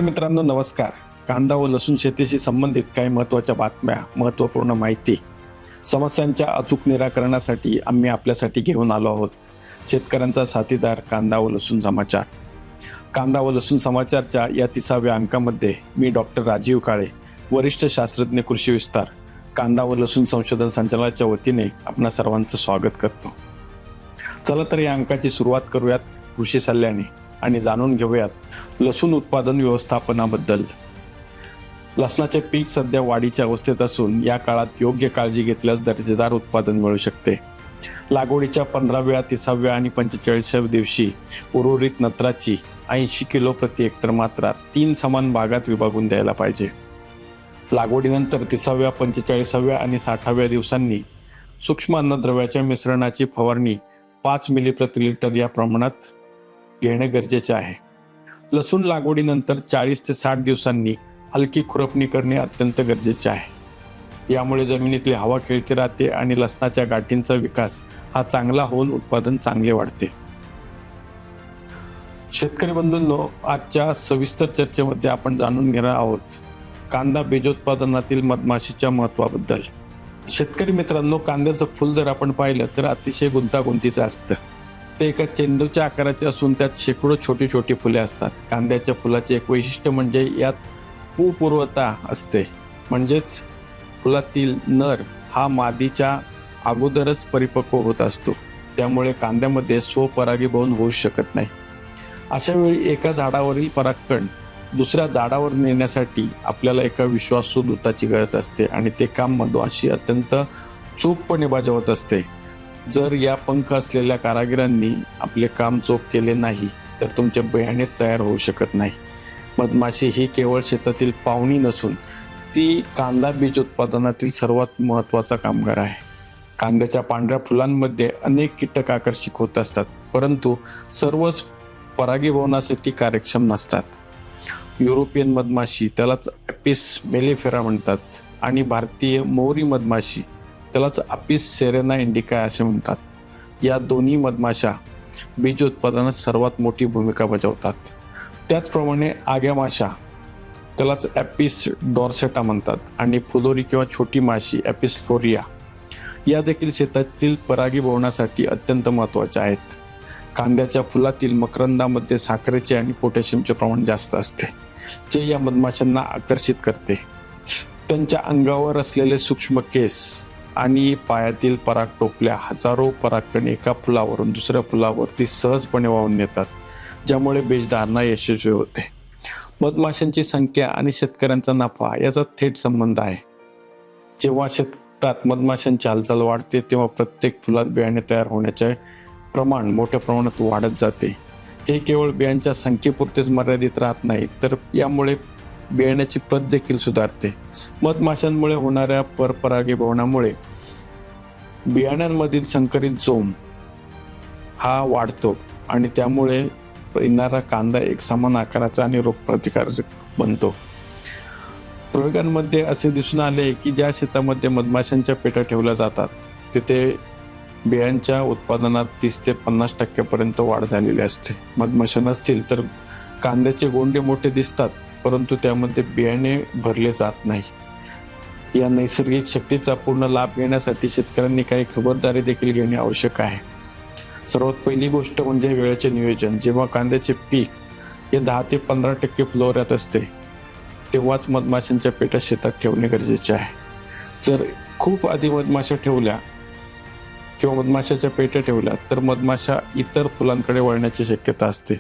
मित्रांनो नमस्कार. कांदा व लसूण शेतीशी संबंधित काही महत्त्वाच्या बातम्या, महत्त्वपूर्ण माहिती, समस्यांच्या अचूक निराकरणासाठी आम्ही आपल्यासाठी घेऊन आलो आहोत. शेतकऱ्यांचा साथीदार कांदा व लसूण समाचार. कांदा व लसूण समाचारच्या या 30व्या अंकामध्ये मी डॉक्टर राजीव काळे, वरिष्ठ शास्त्रज्ञ कृषी विस्तार, कांदा व लसूण संशोधन संचालनाच्या वतीने आपणा सर्वांचं स्वागत करतो. चला तर या अंकाची सुरुवात करूयात कृषी सल्ल्याने आणि जाणून घेऊयात लसूण उत्पादन व्यवस्थापनाबद्दल. लसणाचे पीक सध्या वाढीच्या अवस्थेत असून या काळात योग्य काळजी घेतल्यास दर्जेदार उत्पादन मिळू शकते. लागवडीच्या 15व्या, 30व्या आणि 45व्या दिवशी उर्वरित नत्राची 80 किलो प्रति हेक्टर मात्रा 3 समान भागात विभागून द्यायला पाहिजे. लागवडीनंतर 30व्या, 45व्या आणि 60व्या दिवसांनी सूक्ष्म अन्नद्रव्याच्या मिश्रणाची फवारणी 5 मिली प्रति लिटर या प्रमाणात घेणे गरजेचे आहे. लसूण लागवडीनंतर 40 ते 60 दिवसांनी हलकी खुरपणी करणे अत्यंत गरजेचे आहे. यामुळे जमिनीतली हवा खेळती राहते आणि लसणाच्या गाठींचा विकास हा चांगला होऊन उत्पादन चांगले वाढते. शेतकरी बंधूंनो, आजच्या सविस्तर चर्चेमध्ये आपण जाणून घेणार आहोत कांदा बीजोत्पादनातील मधमाशीच्या महत्त्वाबद्दल. शेतकरी मित्रांनो, कांद्याचं फूल जर आपण पाहिलं तर अतिशय गुंतागुंतीचं असतं. ते एका चेंडूच्या आकाराचे असून त्यात शेकडो छोटी छोटी फुले असतात. कांद्याच्या फुलाचे एक वैशिष्ट्य म्हणजे यात पुपूर्वता असते, म्हणजेच फुलातील नर हा मादीच्या अगोदरच परिपक्व होत असतो. त्यामुळे कांद्यामध्ये स्वपरागीभवन होऊ शकत नाही. अशा वेळी एका झाडावरील परागकण दुसऱ्या झाडावर नेण्यासाठी आपल्याला एका विश्वासू दूताची गरज असते आणि ते काम मधमाशी अत्यंत चोखपणे बजावत असते. जर या पंख असलेल्या कारागिरांनी आपले काम चोख केले नाही तर तुमचे बियाणे तयार होऊ शकत नाही. मधमाशी ही केवळ शेतातील पाहुणी नसून ती कांदा बीज उत्पादनातील सर्वात महत्त्वाचा कामगार आहे. कांद्याच्या पांढऱ्या फुलांमध्ये अनेक कीटक आकर्षित होत असतात, परंतु सर्वच परागीभवनासाठी कार्यक्षम नसतात. युरोपियन मधमाशी, त्यालाच ॲपिस मेलिफेरा म्हणतात, आणि भारतीय मोहरी मधमाशी, त्यालाच अपिस सेरेना इंडिका असे म्हणतात. या दोन्ही मधमाशा बीज उत्पादनात सर्वात मोठी भूमिका बजावतात. त्याचप्रमाणे आग्या माशा, त्यालाच ॲपिस डॉर्सेटा म्हणतात, आणि फुलोरी किंवा छोटी माशी ॲपिस फ्लोरिया या देखील शेतातील परागीभवनासाठी अत्यंत महत्त्वाच्या आहेत. कांद्याच्या फुलातील मकरंदामध्ये साखरेचे आणि पोटॅशियमचे प्रमाण जास्त असते, जे या मधमाशांना आकर्षित करते. त्यांच्या अंगावर असलेले सूक्ष्म केस आणि पायातील पराग टोपल्या हजारो परागकण एका फुलावरून दुसऱ्या फुलावरती सहजपणे वाहून नेतात, ज्यामुळे बीजधारणा यशस्वी होते. मधमाशांची संख्या आणि शेतकऱ्यांचा नफा याचा थेट संबंध आहे. जेव्हा शेतात मधमाशांची हालचाल वाढते तेव्हा प्रत्येक फुलात बियाणे तयार होण्याचे प्रमाण मोठ्या प्रमाणात वाढत जाते. हे केवळ बियांच्या संख्येपुरतेच मर्यादित राहत नाही, तर यामुळे बियाण्याची प्रत देखील सुधारते. मधमाशांमुळे होणाऱ्या परपरागीभवनामुळे बियाण्यांमधील संकरित जोम हा वाढतो आणि त्यामुळे येणारा कांदा एक समान आकाराचा आणि रोगप्रतिकारक बनतो. प्रयोगांमध्ये असे दिसून आले की ज्या शेतामध्ये मधमाशांच्या पेट्या ठेवल्या जातात तिथे बियांच्या उत्पादनात 30 ते 50% वाढ झालेली असते. मधमाशा नसतील तर कांद्याचे गोंडे मोठे दिसतात, परंतु त्यामध्ये बियाणे भरले जात नाही. या नैसर्गिक शक्तीचा पूर्ण लाभ घेण्यासाठी शेतकऱ्यांनी काही खबरदारी देखील घेणे आवश्यक आहे. सर्वात पहिली गोष्ट म्हणजे वेळेचे नियोजन. जेव्हा कांद्याचे पीक हे 10 ते 15% फ्लोऱ्यात असते तेव्हाच मधमाशांच्या पेट्या शेतात ठेवणे गरजेचे आहे. जर खूप आधी मधमाशा ठेवल्या किंवा मधमाशाच्या पेट्या ठेवल्या तर मधमाशा इतर फुलांकडे वळण्याची शक्यता असते.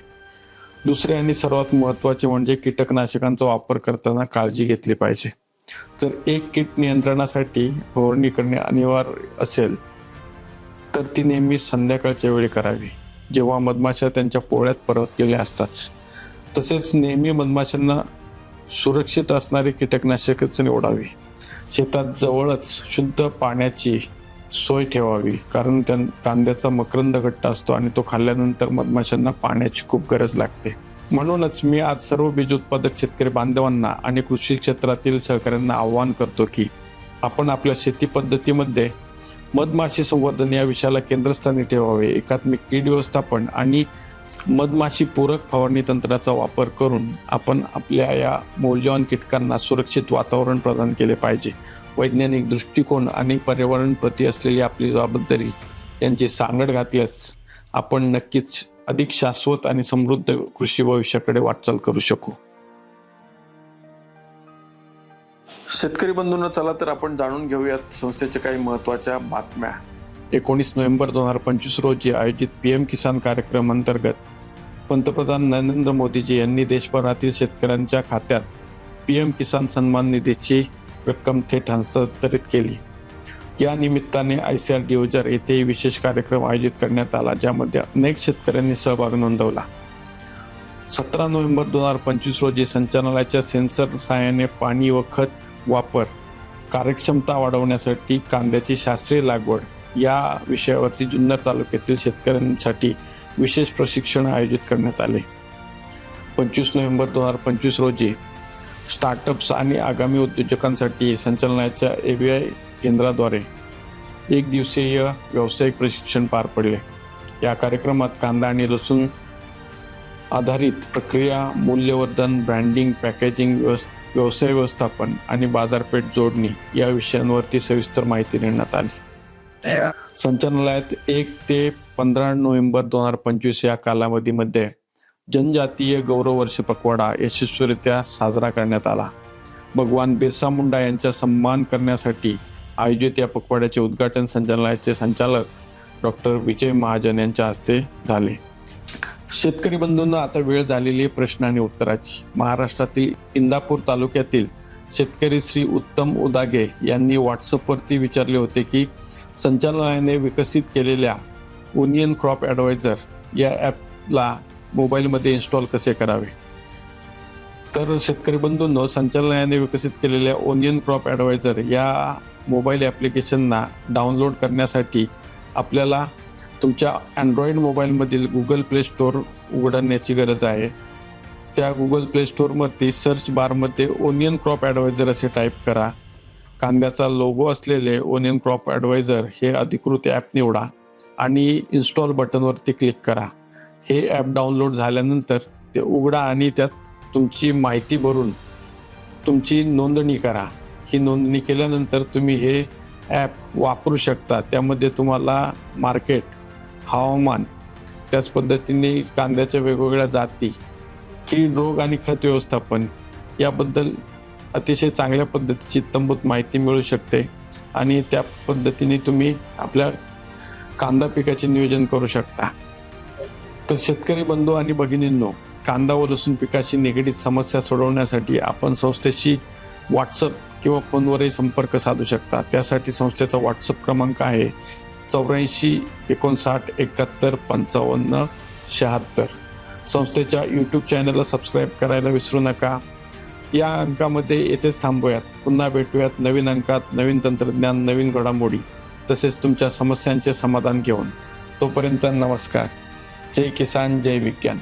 दुसरे आणि सर्वात महत्त्वाचे म्हणजे कीटकनाशकांचा वापर करताना काळजी घेतली पाहिजे. जर एक कीट नियंत्रणासाठी फवारणी करणे अनिवार्य असेल तर ती नेहमी संध्याकाळच्या वेळी करावी, जेव्हा मधमाशा त्यांच्या पोळ्यात परतलेल्या असतात. तसेच नेहमी मधमाशांना सुरक्षित असणारे कीटकनाशकच निवडावे. शेतात जवळच शुद्ध पाण्याची सोय ठेवावी, कारण कांद्याचा मकरंद घट्ट असतो आणि तो खाल्ल्यानंतर मधमाशांना पाण्याची खूप गरज लागते. म्हणूनच मी आज सर्व बीज उत्पादक शेतकरी बांधवांना आणि कृषी क्षेत्रातील सहकाऱ्यांना आवाहन करतो की आपण आपल्या शेती पद्धतीमध्ये मधमाशी संवर्धन या विषयाला केंद्रस्थानी ठेवावे. एकात्मिक कीड व्यवस्थापन आणि मधमाशी पूरक फवारणी तंत्राचा वापर करून आपण आपल्या या मौल्यवान कीटकांना सुरक्षित वातावरण प्रदान केले पाहिजे. वैज्ञानिक दृष्टिकोन आणि पर्यावरण प्रती असलेली आपली जबाबदारी यांची सांगड घातल्यास आपण नक्कीच अधिक शाश्वत आणि समृद्ध कृषी भविष्याकडे वाटचाल करू शकू. शेतकरी बंधूंनो, चला तर आपण जाणून घेऊयात संस्थेच्या काही महत्त्वाच्या बातम्या. 19 नोव्हेंबर 2025 रोजी आयोजित PM किसान कार्यक्रम अंतर्गत पंतप्रधान नरेंद्र मोदीजी यांनी देशभरातील शेतकऱ्यांच्या खात्यात PM किसान सन्मान निधीची रक्कम थेट हस्तांतरित केली. या निमित्ताने ICR ओझर येथे विशेष कार्यक्रम आयोजित करण्यात आला, ज्यामध्ये अनेक शेतकऱ्यांनी सहभाग नोंदवला. 17 नोव्हेंबर 2025 रोजी संचालनालयाच्या सेन्सर सहाय्याने पाणी व खत वापर कार्यक्षमता वाढवण्यासाठी कांद्याची शास्त्रीय लागवड या विषयावरती जुन्नर तालुक्यातील शेतकऱ्यांसाठी विशेष प्रशिक्षण आयोजित करण्यात आले. 25 नोव्हेंबर 2025 रोजी स्टार्टअप्स आणि आगामी उद्योजकांसाठी संचालनालयाच्या ABI केंद्राद्वारे एक दिवसीय व्यावसायिक प्रशिक्षण पार पडले. या कार्यक्रमात कांदा आणि लसूण आधारित प्रक्रिया, मूल्यवर्धन, ब्रँडिंग, पॅकेजिंग, व्यवसाय व्यवस्थापन आणि बाजारपेठ जोडणी या विषयांवरती सविस्तर माहिती देण्यात आली. संचालनालयात 1 ते 15 नोव्हेंबर 2025 या कालावधीमध्ये जनजातीय गौरव वर्ष पखवाडा यशस्वीरित्या साजरा करण्यात आला. भगवान बिरसा मुंडा यांचा सन्मान करण्यासाठी आयोजित या पखवाड्याचे उद्घाटन संचालनालयाचे संचालक डॉक्टर विजय महाजन यांच्या हस्ते झाले. शेतकरी बंधूंना आता वेळ झालेली प्रश्न आणि उत्तराची. महाराष्ट्रातील इंदापूर तालुक्यातील शेतकरी श्री उत्तम उदागे यांनी व्हॉट्सअपवरती विचारले होते की संचालनालयाने विकसित केलेल्या ओनियन क्रॉप ॲडवायझर या ॲपला मोबाईलमध्ये इन्स्टॉल कसे करावे. तर शेतकरी बंधूंनो, संचालनालयाने विकसित केलेल्या ओनियन क्रॉप ॲडवायझर या मोबाईल ॲप्लिकेशनना डाउनलोड करण्यासाठी आपल्याला तुमच्या अँड्रॉईड मोबाईलमधील गुगल प्ले स्टोअर उघडण्याची गरज आहे. त्या गुगल प्ले स्टोअरवरती सर्च बारमध्ये ओनियन क्रॉप ॲडवायझर असे टाईप करा. कांद्याचा लोगो असलेले ओनियन क्रॉप ॲडवायझर हे अधिकृत ॲप निवडा आणि इन्स्टॉल बटनवरती क्लिक करा. हे ॲप डाउनलोड झाल्यानंतर ते उघडा आणि त्यात तुमची माहिती भरून तुमची नोंदणी करा. ही नोंदणी केल्यानंतर तुम्ही हे ॲप वापरू शकता. त्यामध्ये तुम्हाला मार्केट, हवामान, त्याच पद्धतीने कांद्याच्या वेगवेगळ्या जाती, कीड, रोग आणि खत व्यवस्थापन याबद्दल अतिशय चांगल्या पद्धतीची इत्थंभूत माहिती मिळू शकते आणि त्या पद्धतीने तुम्ही आपल्या कांदा पिकाचे नियोजन करू शकता. तर शेतकरी बंधू आणि भगिनींनो, कांदा व लसूण पिकाशी निगडीत समस्या सोडवण्यासाठी आपण संस्थेशी व्हॉट्सअप किंवा फोनवरही संपर्क साधू शकता. त्यासाठी संस्थेचा व्हॉट्सअप क्रमांक आहे 84 59 71 55 76. संस्थेच्या यूट्यूब चॅनलला सबस्क्राईब करायला विसरू नका. या अंकामध्ये येथेच थांबूयात. पुन्हा भेटूयात नवीन अंकात, नवीन तंत्रज्ञान, नवीन घडामोडी तसेच तुमच्या समस्यांचे समाधान घेऊन. तोपर्यंत नमस्कार. जय किसान, जय विज्ञान.